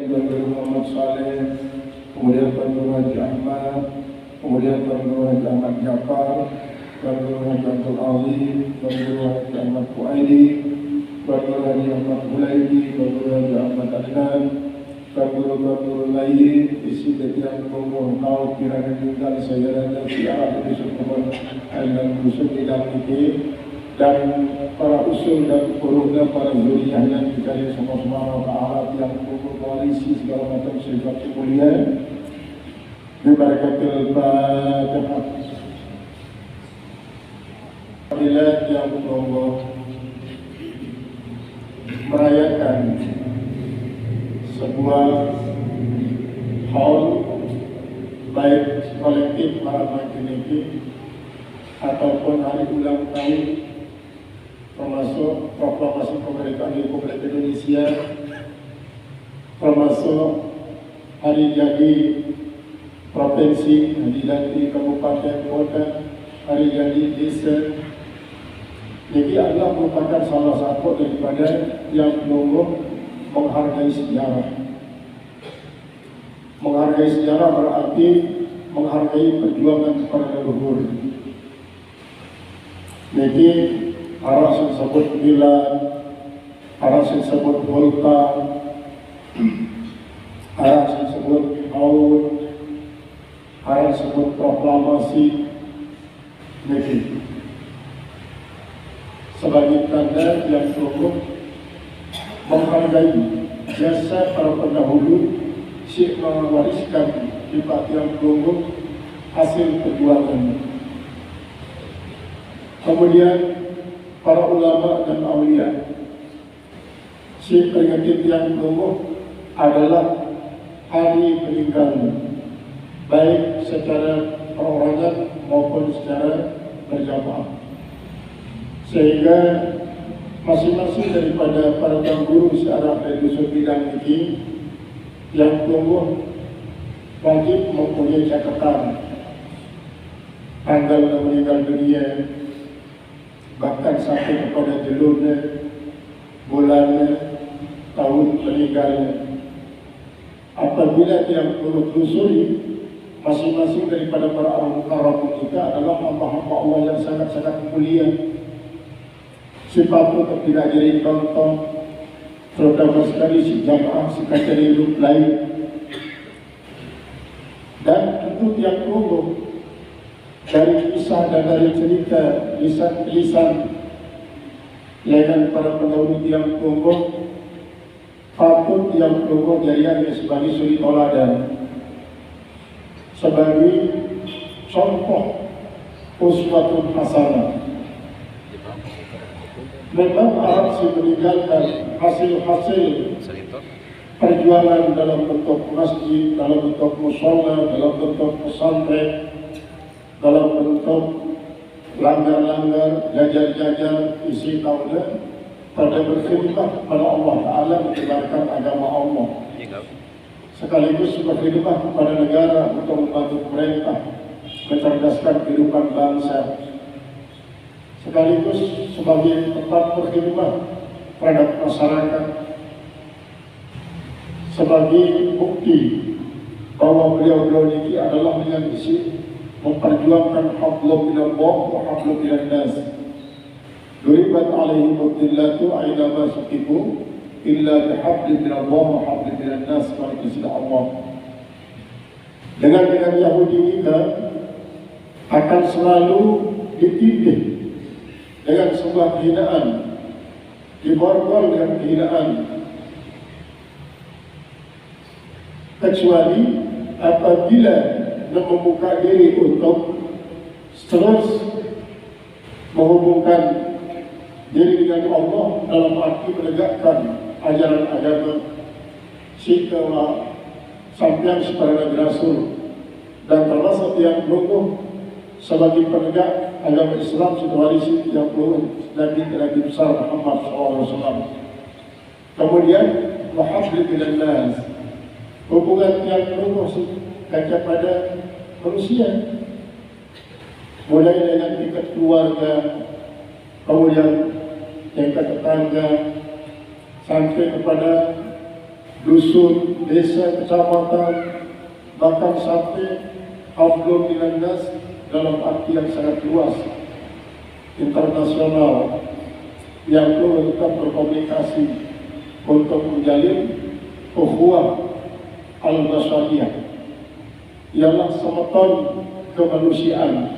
Tuan Guru Muhammad Saleh, kemudian Tuan Guru Haji Ahmad, kemudian Tuan Guru Haji Ahmad Jafar, Tuan Guru Haji Abdul Aziz, Tuan Guru Haji Ahmad Fuaidi, Tuan Guru Haji Ahmad Hulaidi, Tuan Guru Haji Ahmad Adnan, Tuan Guru lain, isi yang umum kau kiranya tinggal saya dan siapa di semua dan usul tidak ini dan para usul dan kurungnya para zuriyahnya dikali semua ta'ala yang umum koalisi segala macam sifat mulia diberkatil Fatihah. Bila yang Allah merayakan sebuah haul baik kolektif para ini ataupun hari ulang tahun termasuk proklamasi kemerdekaan Republik Indonesia, termasuk hari jadi provinsi, hari jadi kabupaten kota, hari jadi desa. Jadi adalah merupakan salah satu daripada yang menghargai sejarah. Menghargai sejarah berarti menghargai perjuangan para leluhur. Jadi arah yang disebut Milan, arah yang disebut Volta, arah yang disebut Haud, arah yang disebut proklamasi. Jadi sebagai tanda yang cukup menghargai jasa para pendahulu si mewariskan sifat yang cukup hasil perjuangan. Kemudian para ulama dan aulia si peringatan yang cukup adalah hari meninggal baik secara perorangan maupun secara berjamaah. Sehingga masing-masing daripada para guru searah dari dusun bidang ini yang tumbuh wajib mempunyai catatan tanggal meninggal dunia, bahkan sampai kepada jelurnya, bulannya, tahun meninggalnya. Apabila yang turut telusuri, masing-masing daripada para orang kita adalah hamba-hamba Allah yang sangat-sangat mulia. Sifat untuk tidak jadi contoh, terutama sekali si jamaah, si kaca hidup lain. Dan tentu yang tunggu dari kisah dan dari cerita lisan dengan para pendahulu yang tunggu, patut yang tunggu jadinya sebagai suri toladan, sebagai contoh uswatun hasanah. Memang harus meninggalkan hasil-hasil perjuangan dalam bentuk masjid, dalam bentuk mushola, dalam bentuk pesantren, dalam bentuk langgar-langgar, jajar-jajar, isi taunya pada berkhidmat kepada Allah Ta'ala menyebarkan agama Allah. Sekaligus berkhidmat kepada negara untuk membantu pemerintah mencerdaskan kehidupan bangsa. Sekaligus sebagai tempat berkhidmat terhadap masyarakat, sebagai bukti bahwa beliau ini adalah dengan isi memperjuangkan hablum minallah wa hablum minan nas. Duribat alaihim ad-dillatu aina ma suqifu illa bihablin minallah wa hablin minan nas. Allah dengan Yahudi kita akan selalu ditindih dengan sebuah kehinaan, diborgol dengan kehinaan, kecuali apabila membuka diri untuk terus menghubungkan diri dengan Allah dalam arti menegakkan ajaran agama sikap sampai kepada Nabi Rasul dan termasuk yang menunggu sebagai penegak agama Islam situasi yang Nabi besar Muhammad SAW. Kemudian wahabli minan nas, hubungan yang terus kepada manusia, mulai dengan tingkat keluarga, kemudian tingkat tetangga, sampai kepada dusun, desa, kecamatan, bahkan sampai hablum minan nas dalam arti yang sangat luas, internasional, yang perlu tetap berkomunikasi untuk menjalin ukhuwah al-basyariyah, ialah semeton kemanusiaan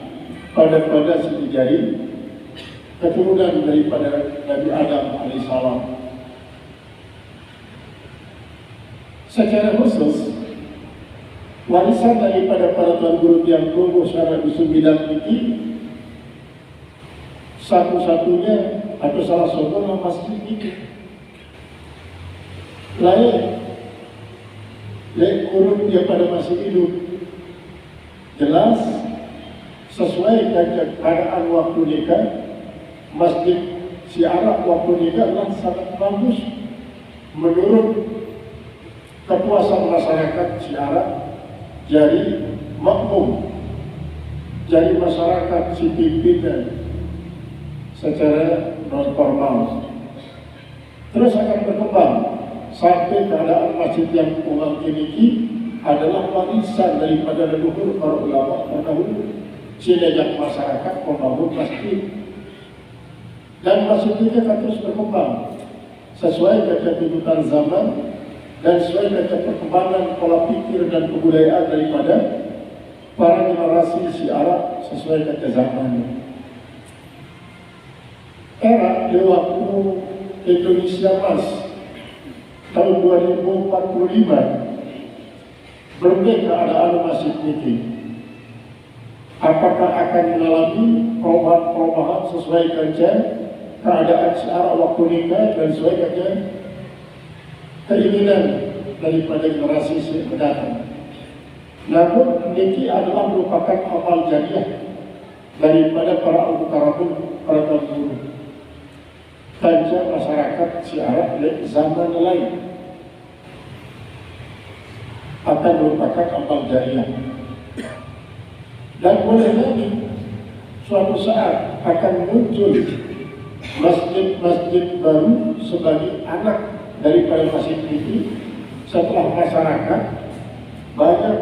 pada sisi jari keturunan daripada Nabi Adam alaihissalam. Secara khusus, warisan daripada para tuan guru yang tumbuh secara dusun bidang ini satu-satunya atau salah satunya masjid ini. Lain urut dia pada masih hidup, jelas sesuai dengan keadaan waktu nikah, masjid Syiarah waktu nikah adalah sangat bagus menurut kepuasan masyarakat Syiarah. Jadi makmum, jadi masyarakat si pimpinan secara non formal, terus akan berkembang sampai keadaan masjid yang ulang ini adalah warisan daripada leluhur para ulama terdahulu, sehingga masyarakat membangun masjid, dan masjid ini akan terus berkembang sesuai dengan tuntutan zaman dan sesuai dengan perkembangan pola pikir dan kebudayaan daripada para generasi Syiarah sesuai dengan zamannya. Era di waktu Indonesia Mas tahun 2045 berbeda keadaan masjid ini. Apakah akan mengalami perubahan-perubahan sesuai dengan keadaan Syiarah waktu nikah dan sesuai dengan keinginan daripada generasi mendatang? Namun ini adalah merupakan amal jariah daripada para al-mukarramun, para guru, tanca masyarakat Syiarah di zaman lain akan merupakan amal jariah, dan boleh jadi suatu saat akan muncul masjid-masjid baru sebagai anak daripada masjid ini setelah masyarakat banyak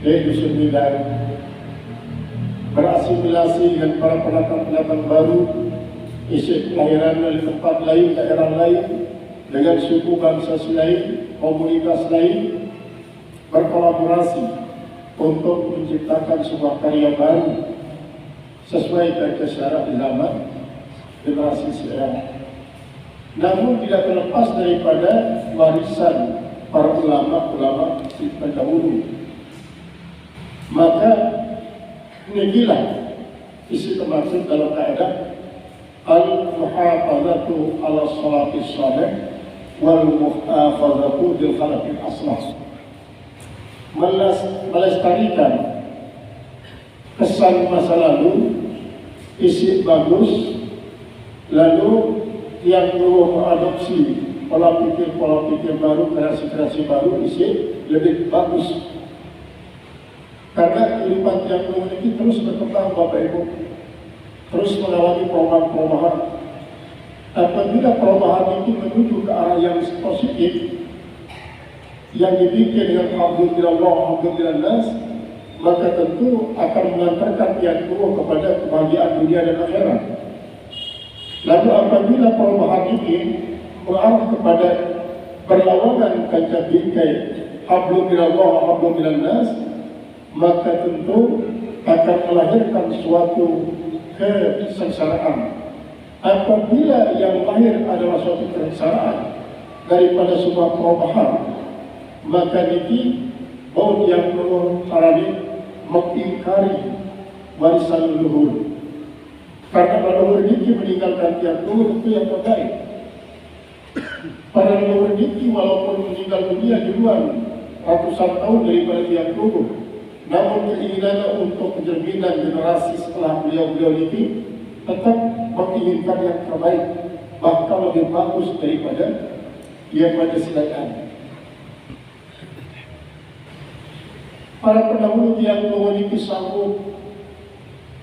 dusun bidang berasimilasi dengan para pendatang-pendatang baru, isi kelahiran dari tempat lain, daerah lain, dengan suku bangsa lain, komunitas lain, berkolaborasi untuk menciptakan sebuah karya baru sesuai dengan syarat di zaman generasi Syiarah. Namun tidak terlepas daripada warisan para ulama-ulama terdahulu. Maka inilah isi termaksud dalam kaidah al-muhafazatu ala salatis salih wal muhafazatu bil khalaqil aslah, melestarikan kesan masa lalu, isi bagus, lalu yang perlu mengadopsi pola pikir baru, kreasi baru, isi lebih bagus. Karena kehidupan yang memiliki terus berkembang Bapak Ibu, terus mengalami perubahan-perubahan. Apabila perubahan itu menuju ke arah yang positif, yang dibikin dengan alhamdulillah nas, maka tentu akan mengantarkan yang tua kepada kebahagiaan dunia dan akhirat. Lalu apabila perubahan ini mengarah kepada berlawanan kaca bingkai alhamdulillah nas, maka tentu akan melahirkan suatu kesengsaraan. Apabila yang lahir adalah suatu kesengsaraan daripada sebuah perubahan, maka ini baut yang perlu paradigma mengingkari warisan leluhur. Karena leluhur ini meninggalkan tiap leluhur itu yang terbaik. Para leluhur ini walaupun meninggal dunia duluan ratusan tahun daripada tiap leluhur, namun keinginannya untuk pencerminan generasi setelah beliau ini tetap menginginkan yang terbaik, bahkan lebih bagus daripada yang pada silakan. Para pendahulu yang memiliki sanggup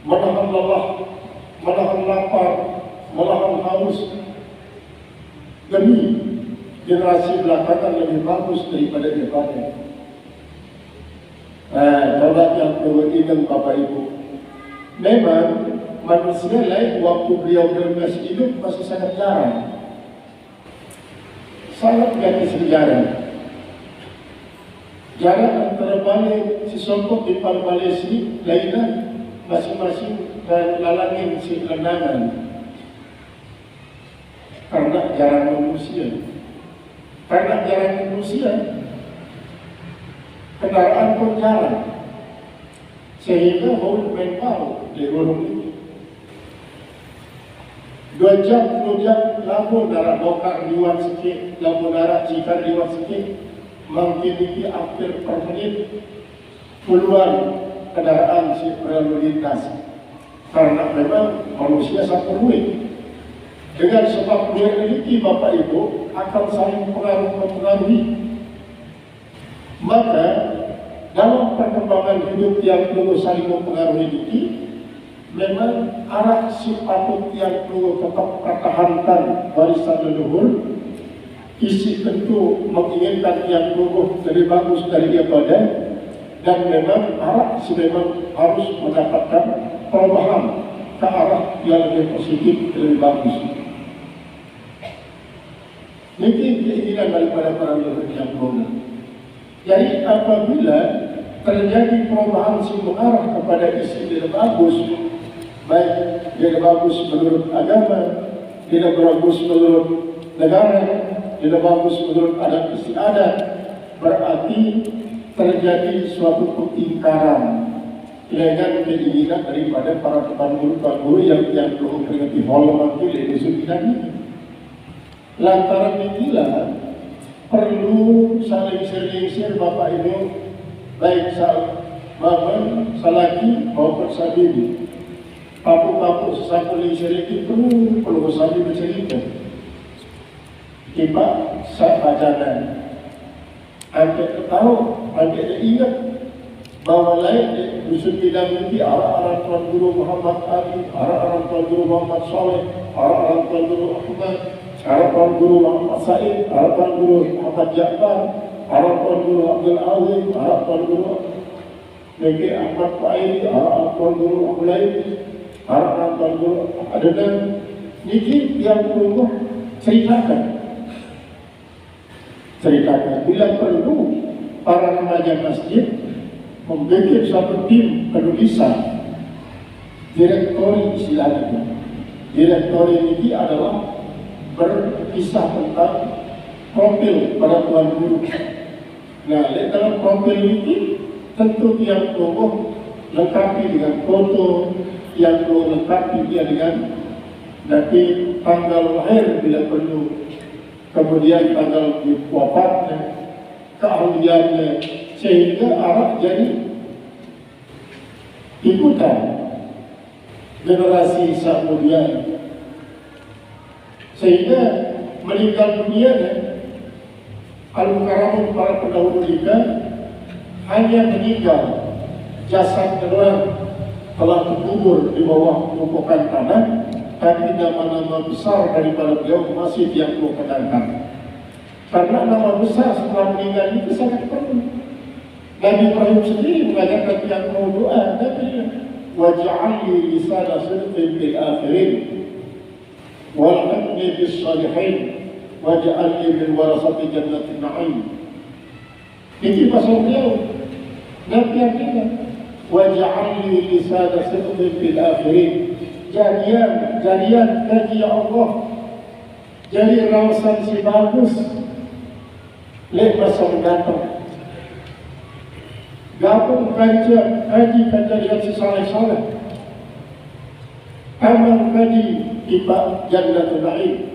menahan lelah, menahan lapar, menahan haus demi generasi belakangan lebih bagus daripada depannya. Coba yang ingat Bapak Ibu, memang manusia lain waktu beliau masih hidup masih sangat jarang, sangat ganti sejarah. Jarak antara balik si Songkok di Malaysia lainnya masing-masing dan lalangin si lendangan karena jarang manusia. Karena jarang manusia, kendaraan pun jarang, sehingga mau main pau di gunung ini 2 jam lalu darah bokar liwat sikit, lalu darah jika liwat sikit, mungkin ini hampir per menit puluhan kendaraan si berlalu lintas. Karena memang manusia sangat ruwet. Dengan sebab duit ini Bapak Ibu akan saling mempengaruhi. Maka dalam perkembangan hidup yang perlu saling mempengaruhi ini, memang arah si patut yang perlu tetap pertahankan warisan leluhur. Isi tentu menginginkan yang lebih bagus dari daripada, dan memang arah si memang harus mendapatkan perubahan ke arah yang lebih positif, lebih bagus. Ini keinginan daripada para leluhur yang dulu. Jadi apabila terjadi perubahan si mengarah kepada isi yang bagus, baik yang bagus menurut agama, tidak bagus menurut negara, tidak bagus menurut adat istiadat, berarti terjadi suatu pertingkaran dengan keinginan daripada para guru yang perlu mengerti halaman pilih disukinan ini. Lantaran inilah perlu saling selisih Bapak Ibu, baik salaki maupun sabibi. Papu-papu sesama selisih perlu saling bercerita. Tiba saat bacakan, anda tahu, anda ingat bahwa lain dusun bidang ini arah-arah Tuan Guru Muhammad Ali, arah-arah Tuan Guru Muhammad Saleh, arah-arah Tuan Guru Ahmad, arah Tuan Guru Muhammad Said, arah Tuan Guru Muhammad Ja'far, arah Tuan Guru Abdul Azim, arah Tuan Guru Negi Ahmad Faidi, arah Tuan Guru Abdulai, arah Tuan Guru Adnan. Ini yang perlu ceritakan. Bila perlu para remaja masjid membuat suatu tim penulisan direktori istilahnya. Direktori ini adalah berkisah tentang profil para tuan guru. Nah, dalam profil ini tentu yang perlu lengkapi dengan foto, yang perlu lengkapi dia dengan nanti tanggal lahir bila perlu, kemudian tanggal wafatnya, keahliannya, sehingga arah jadi ikutan generasi kemudian, sehingga meninggal dunia al-karamun para pendahulu kita hanya meninggal, jasad orang telah terkubur di bawah tumpukan tanah, tapi nama-nama besar daripada beliau masih yang perlu kenalkan. Karena nama besar setelah meninggal itu sangat perlu. Nabi Ibrahim sendiri mengajarkan yang mau doa, Nabi waj'alni lisana sidqin fil akhirin walhamni bis salihin waj'alni min warasati jannatin na'im. Ini pasal beliau. Nabi yang bilang waj'alni lisana sidqin fil akhirin. Jadian kaji ya Allah, jadi rawasan si bagus lek masa mendatang. Gabung kaji kejadian si saleh-saleh, amal kaji tiba jannatul na'im.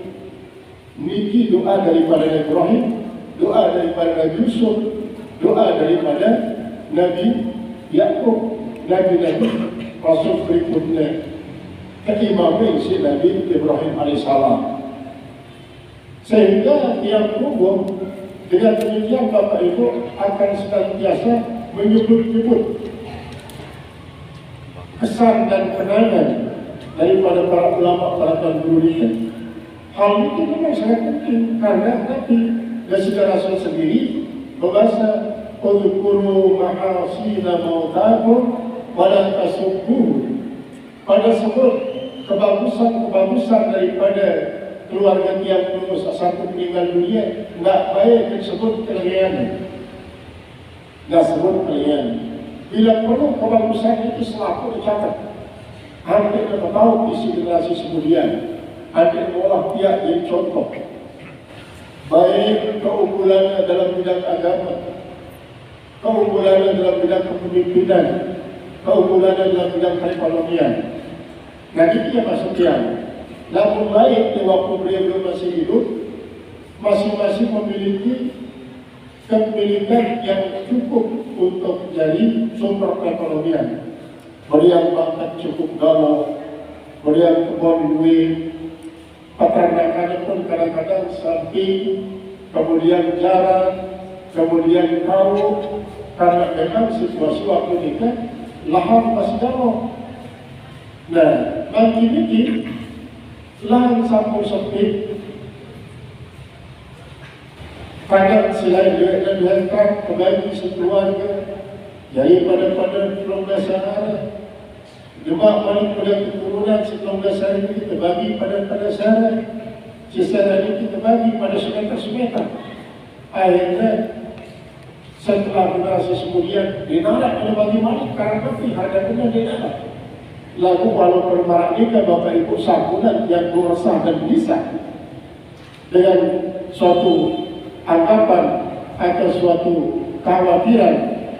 Niki doa daripada Ibrahim, doa daripada Nabi Yusuf, doa daripada Nabi Yakub, Nabi Rasul berikutnya, keimamnya si Nabi Ibrahim alaihissalam. Sehingga yang umum dengan demikian Bapak Ibu akan senantiasa menyebut-nyebut kesan dan kenangan daripada para ulama, para tuan guru ini. Hal ini memang sangat penting karena nanti Dan secara Rasul sendiri berbahasa udhkuru mahasina mautakum wala tasubbuhu. Pada sebut kebagusan-kebagusan daripada keluarga tiang lulus satu meninggal dunia, enggak baik disebut kelebihan, enggak sebut kelebihan. Bila perlu kebagusan itu selalu dicatat. Hampir kita tahu isi generasi kemudian ada olah pihak yang contoh, baik keunggulannya dalam bidang agama, keunggulannya dalam bidang kepemimpinan, keunggulannya dalam bidang perekonomian. Nah, itu yang maksudnya. Namun baik di waktu beliau masih hidup, masing-masing memiliki kepemilikan yang cukup untuk jadi sumber perekonomian. Beliau pangkat cukup galau, beliau kebun duit, peternakannya pun kadang-kadang sapi, kemudian jarang, kemudian kau, karena memang situasi waktu ini kan lahan masih jauh. Nah, bagi ini lahan sampul sempit, kadang selain duit dan hektar kebagi sekeluarga, jadi pada 12 hari, cuma pada keturunan 19 hari ini kita bagi pada hari, sisa hari kita bagi pada semeter. Akhirnya setelah generasi kemudian dinarak oleh bagaimana karena hadapnya dinarak. Lalu walau permarak nikah Bapak Ibu sampunan yang resah dan bisa dengan suatu anggapan atau suatu kekhawatiran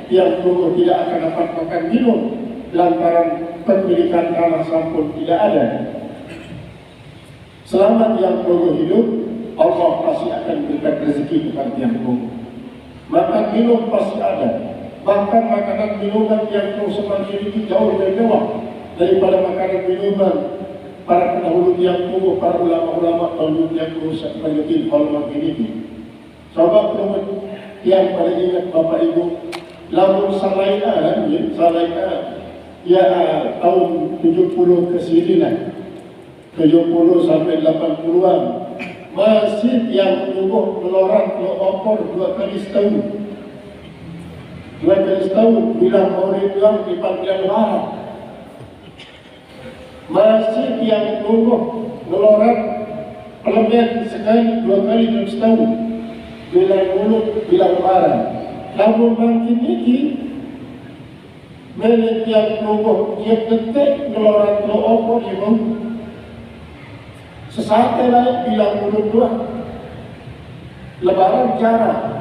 yang dulu tidak akan dapat makan minum lantaran pemilikan tanah sampun tidak ada. Selama yang dulu hidup, Allah pasti akan berikan rezeki kepada yang dulu. Makan minum pasti ada. Bahkan makanan minuman yang dulu semakin ini jauh lebih mewah daripada makanan minuman para pendahulu yang dulu, para ulama-ulama pendahulu yang dulu seperti Al-Mahdi ini. Coba yang pada ingat Bapak Ibu, lamun Salaika, ya tahun 70 ke sini lah, 70 sampai 80-an, masjid yang tumbuh melorot ke opor 2 kali setahun. 2 kali setahun, bila maulid yang di panggilan barat. Masjid yang tumbuh melorot pelebihan sekali 2 kali dalam setahun. Bila mulut, bila lebaran. Namun bangkit ini milik yang tumbuh, dia detik ngelorat lo opor dia mau sesaat lain bila mulut dua lebaran jarang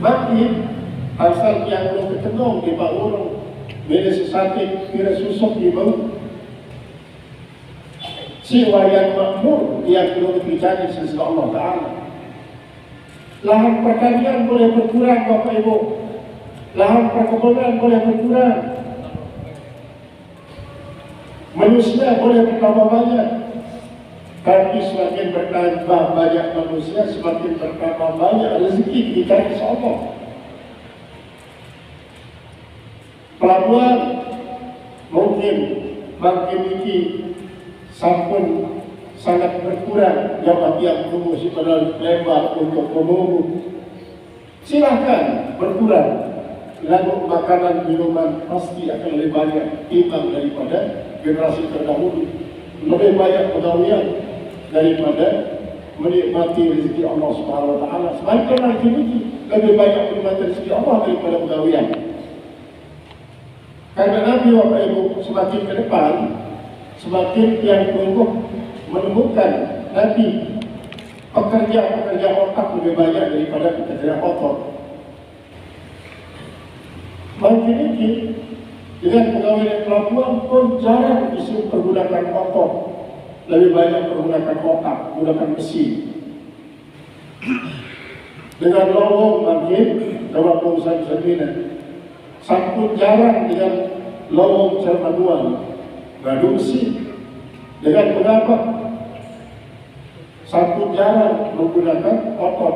makin asal yang lo ketengok di Pak Urung bila sesaat kira susuk dia mau si wayan makmur yang belum dicari sesuai Allah Ta'ala. Lahan pertanian boleh berkurang Bapak Ibu, lahan perkebunan boleh berkurang, manusia boleh bertambah banyak, tapi semakin bertambah banyak manusia, semakin bertambah banyak rezeki dicari Allah. Pelabuhan mungkin makin ini sampun sangat berkurang jawab yang tunggu si pada lebar untuk memburu. Silahkan berkurang, lalu makanan minuman pasti akan lebih banyak timbang daripada generasi terdahulu. Lebih banyak pegawaian daripada menikmati rezeki Allah Subhanahu Wa Taala. Sebaliknya ini lebih banyak menikmati rezeki Allah daripada pegawaian. Karena Nabi Bapak Ibu semakin ke depan, semakin yang tunggu menemukan nanti pekerja otak lebih banyak daripada pekerja otot. Bagi ini dengan pegawai pelabuhan pun jarang disuruh pergunakan otot, lebih banyak pergunakan otak, menggunakan mesin. Dengan lowong makin dalam perusahaan sendiri, sampun jarang dengan lowong cara manual, ngadu mesin. Dengan mengapa satu jarang menggunakan otot,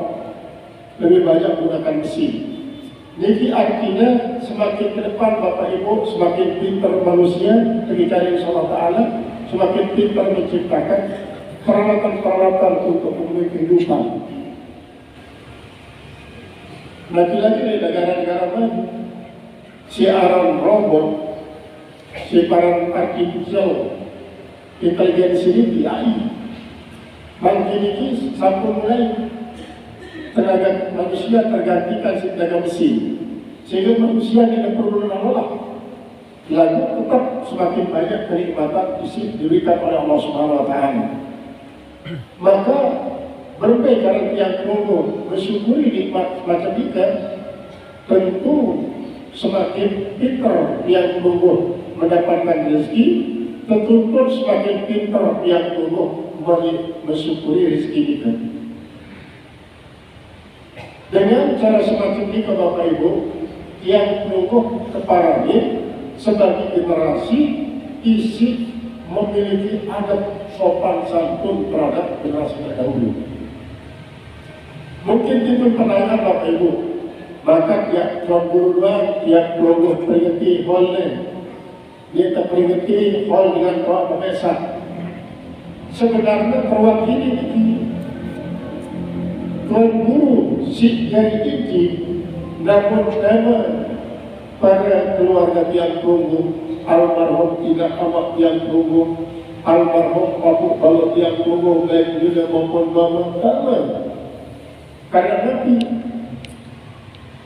lebih banyak menggunakan mesin. Jadi artinya semakin ke depan Bapak Ibu semakin pintar manusia ketika Allah Ta'ala semakin pintar menciptakan peralatan-peralatan untuk memenuhi kehidupan. Lagi-lagi dari negara-negara maju, siaran robot, siaran artificial intelligence ini AI, makin ini sampun mulai tenaga manusia tergantikan tenaga mesin, sehingga manusia tidak perlu menolak. Lalu tetap semakin banyak kenikmatan diberikan oleh Allah Subhanahu Wa Taala. Maka berbagai cara yang perlu bersyukuri nikmat macam ini, tentu semakin pintar yang perlu mendapatkan rezeki, tentu semakin pintar yang perlu bersyukuri rezeki kita. Dengan cara semacam ini, Bapak Ibu, yang perlu keparahnya sebagai generasi isi memiliki adab sopan santun terhadap generasi terdahulu. Mungkin itu penangan Bapak Ibu, maka tiap guru dua, tiap guru peringati holnya, dia terperingati hol dengan doa pemesak. Sebenarnya perwakili ini Tuan Guru si jadi ini, namun nama para keluarga yang tunggu, almarhum tidak amat yang tunggu, almarhum Abu Balok yang tunggu, baik juga maupun mama sama. Karena nanti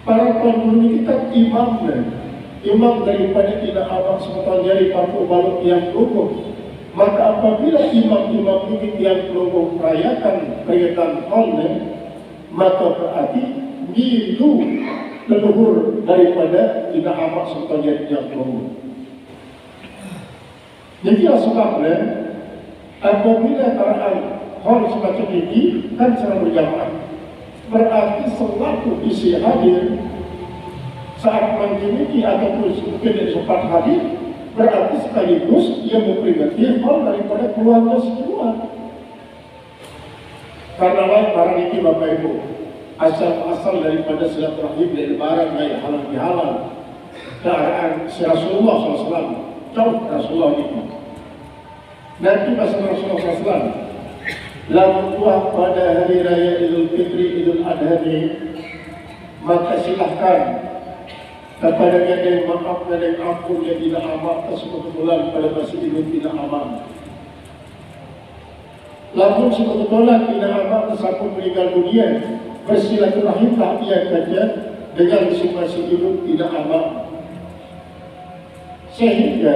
para penghuni kita imam daripada tidak amat sebetulnya dari Abu Balok yang tunggu. Maka apabila imam-imam ini yang tunggu merayakan peringatan online, maka berarti milu leluhur daripada tidak amat sebetulnya yang tunggu. Jadi sebabnya apabila perayaan hal semacam ini kan secara berjamaah, berarti selaku isi hadir saat menjadi ataupun mungkin sempat hadir, berarti sekaligus ia memperingati hal daripada keluarga semua. Karena lain barang ini Bapak Ibu, asal daripada silaturahim dari lebaran gaya halal bihalal keadaan si Rasulullah SAW, jauh Rasulullah itu. Nanti pasal Rasulullah SAW lalu tuah pada hari raya Idul Fitri, Idul Adha ini, maka silahkan kepada yang maaf dan yang ampun yang tidak amat tersebut bulan pada masa Idul tidak aman. Lalu sebetulnya tidak amat tersebut meninggal dunia, bersilaturahim tak ia kerja dengan masing-masing Idul tidak aman. Sehingga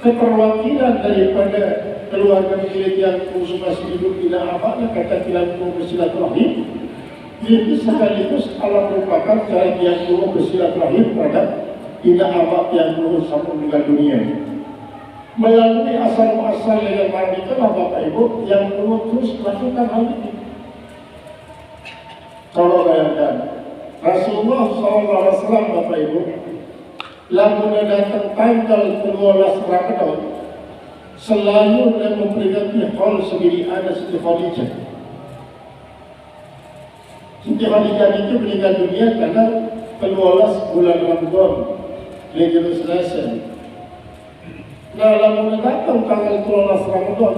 keterwakilan daripada keluarga milik yang masing-masing Idul tidak aman, kata tidak bersilaturahim, ini sekaligus Allah merupakan cara yang dulu bersilaturahim terhadap tidak amat yang dulu sampai meninggal dunia. Melalui asal-muasal yang mandi itulah Bapak Ibu yang dulu terus melakukan hal ini. Kalau bayangkan Rasulullah SAW Bapak Ibu lalu datang tanggal 12 Ramadan selalu dan memperingati hal sendiri ada Siti Khadijah. Siti Khadijah itu meninggal dunia karena 12 bulan Ramadan Lejul Selasa. Nah, lalu datang tanggal 12 Ramadan,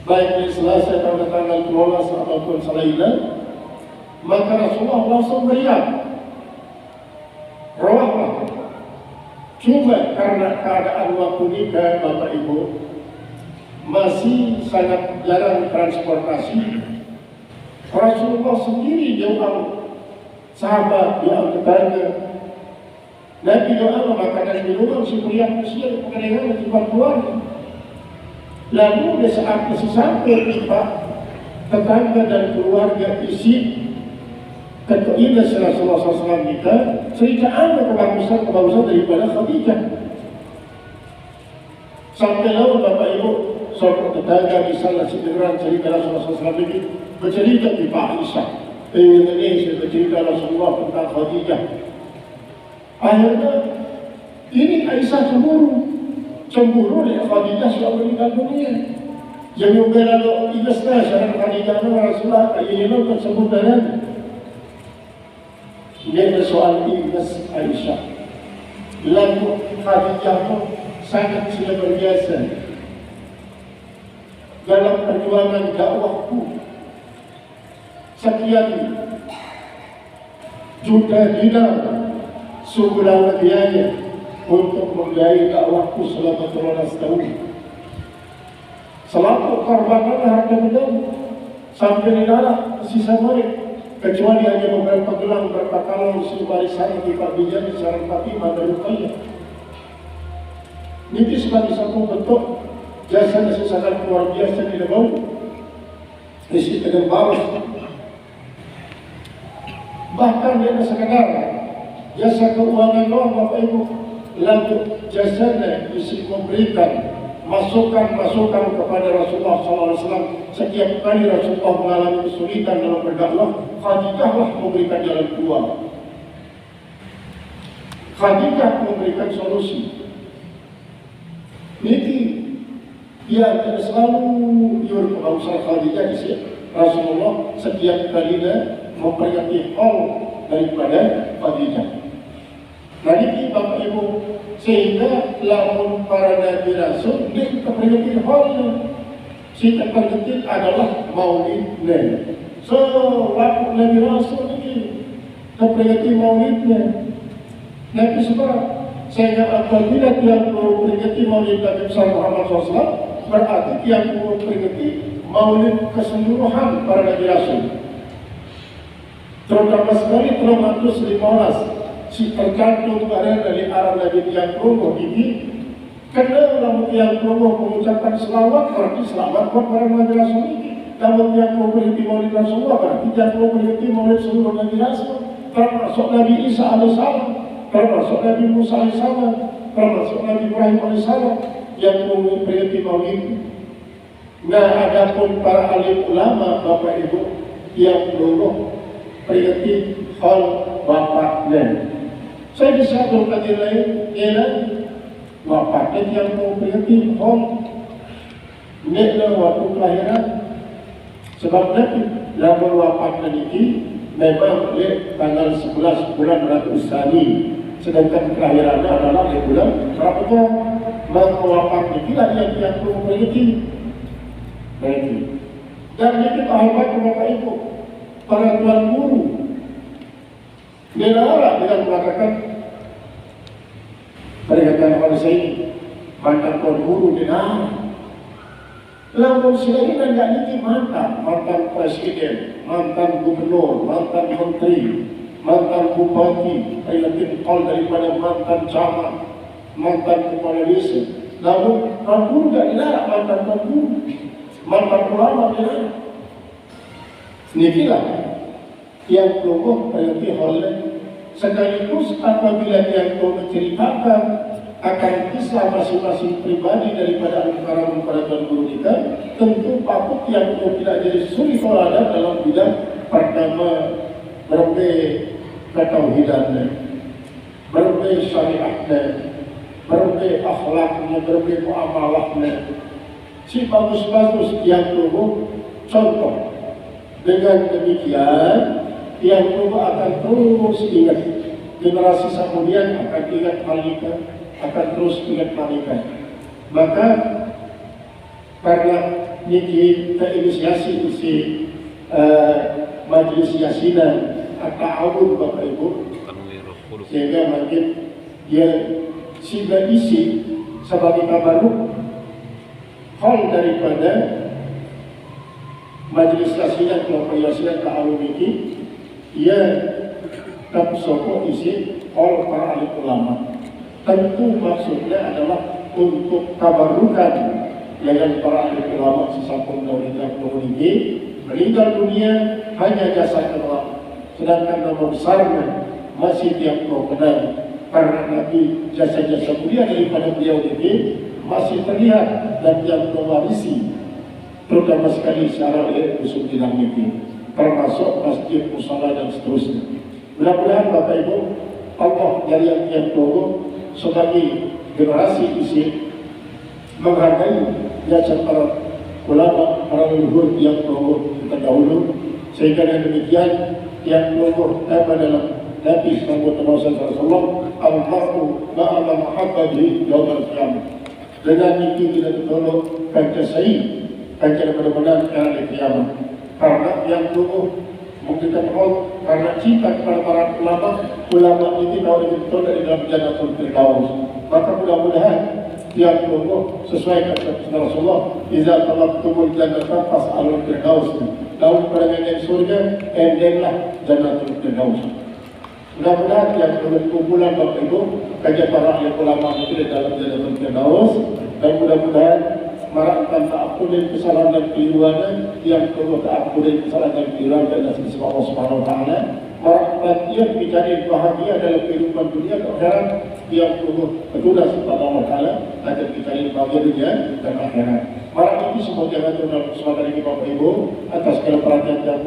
baik di Selasa atau tanggal 12 ataupun selainnya, maka Rasulullah langsung beriak, rohlah. Cuma karena keadaan waktu nikah Bapak Ibu masih sangat jarang transportasi, Rasulullah sendiri jauh sahabat yang tetangga Nabi doa makanan minuman seperti usia pengenalan di keluarga. Lalu di saat sampai kita tetangga dan keluarga isi ketuilah Rasulullah SAW kita cerita apa kebagusan daripada Khadijah. Sampai lalu Bapak Ibu seorang tetangga misalnya sederhana cerita Rasulullah SAW ini bercerita di Pak Aisyah. Indonesia bercerita Rasulullah tentang Khadijah. Akhirnya ini Aisyah cemburu oleh Khadijah sudah meninggal dunia. Jadi kalau ikhlasnya syarat Khadijah Rasulullah ini nonton sebutan. Dia soal ikhlas Aisyah. Lalu Khadijah sangat sudah berjasa dalam perjuangan dakwahku. Sekian juta dinar sebulan biaya untuk membiayai dakwahku selama 12 tahun. Selalu korbankan harta benda sampai negara sisa mereka, kecuali hanya beberapa gelang beberapa kalau sebarisan di Pak Bijan di Sarang Pati Mandalukaya. Ini sebagai satu bentuk jasa kesesakan luar biasa di Lebau. Isi dengan balas. Bahkan dia sekadar jasa keuangan doang Bapak Ibu, lalu jasanya isi memberikan masukan-masukan kepada Rasulullah SAW. Setiap kali Rasulullah mengalami kesulitan dalam berdakwah, Khadijah lah memberikan jalan keluar. Khadijah memberikan solusi. Ini dia selalu berusaha Khadijah isi Rasulullah setiap kalinya memperingati hal daripada Khadijah. Nah ini Bapak Ibu, sehingga lamun para Nabi Rasul dia keperingati halnya. Si terpenting adalah maulidnya. So, waktu Nabi Rasul ini keperingati maulidnya. Nabi sebab sehingga apabila dia memperingati maulid Nabi Muhammad SAW, berarti dia memperingati maulid keseluruhan para Nabi Rasul. Terutama sekali 315 si tercantum dari arah Nabi Tiang Progo ini, karena dalam Tiang Progo mengucapkan selawat, berarti selawat buat para Nabi Rasul ini. Kalau Tiang Progo berhenti maulid Rasulullah, berarti Tiang Progo berhenti maulid seluruh Nabi Rasul, termasuk Nabi Isa alaihissalam, termasuk Nabi Musa alaihissalam, termasuk Nabi Ibrahim alaihissalam yang berhenti maulid. Nah, adapun para alim ulama Bapak Ibu yang dulu peringati hal bapaknya. Saya bisa berkata lain, ialah bapaknya yang mau peringati hal neklah waktu kelahiran. Sebab Nabi lamun wafatnya ini memang tanggal 11 bulan Rabiul Tsani, sedangkan kelahirannya adalah di bulan Ramadan. Maka wafatnya inilah yang mau peringati. Dan ini kita hormat Bapak Ibu, para tuan guru dilarang dengan mengatakan peringatan pada saya ini mantan tuan guru dilarang. Lamun sila ini tidak ini mantan presiden, mantan gubernur, mantan menteri, mantan bupati, lebih tol daripada mantan camat, mantan kepala desa. Namun tuan guru tidak dilarang, mantan tuan guru, mantan ulama dilarang. Inilah yang perlu berarti oleh sekaligus apabila dia menceritakan akan kisah masing-masing pribadi daripada para guru kita, tentu patut yang tidak jadi suri toladan dalam bidang pertama berbagai ketauhidannya, berbagai syariatnya, berbagai akhlaknya, berbagai muamalahnya. Si bagus-bagus yang perlu contoh. Dengan demikian, yang tua akan terus ingat, generasi kemudian akan ingat malika, akan terus ingat malika. Maka karena ini inisiasi isi majelis yasinan atau Bapak Ibu, sehingga makin dia sehingga isi sebagai tabaruk hal daripada majelis yasinan kelompok yasinan ta'alum ini, ia sokok isi oleh para ahli ulama. Tentu maksudnya adalah untuk tabarukan dengan para ahli ulama sesampun tahun ini meninggal dunia hanya jasa ulama, sedangkan nama besarnya masih tiap kenal karena Nabi jasa-jasa mulia daripada beliau ini masih terlihat dan yang mewarisi, terutama sekali secara usul bidang ini, termasuk masjid, musala dan seterusnya. Mudah-mudahan Bapak Ibu, Allah dari yang dulu sebagai generasi isi menghargai jasa para ulama, para leluhur yang dulu kita dahulu, sehingga dengan demikian yang dulu dalam Nabi SAW al-mar'u ma'ala mahabbati yawm al-qiyamah. Dengan itu kita ditolong kancasai kancana benar-benar di kiamat. Karena yang dulu memberikan maut karena cinta kepada para ulama ini tahu betul dari dalam Jannatul Firdaus. Maka mudah-mudahan tiap kelompok sesuai kata Rasulullah, "Iza talaqtumul jannata fas'alul firdaus." Daun perenggan surga, endenglah Jannatul Firdaus. Mudah-mudahan yang berkumpulan Bapak Ibu, kajian para ulama itu di dalam Jannatul Firdaus, dan mudah-mudahan merasakan ta'ampun kesalahan dan keliruan yang perlu ta'ampun kesalahan dan keliruan dari sisi Allah Subhanahu Wa Taala. Merasakan ia mencari bahagia dalam kehidupan dunia dan akhirat yang perlu bertugas kepada Allah Taala agar mencari bahagia dunia dan akhirat. Merasakan itu sebagai dalam kesempatan ini Bapak Ibu atas segala perhatian yang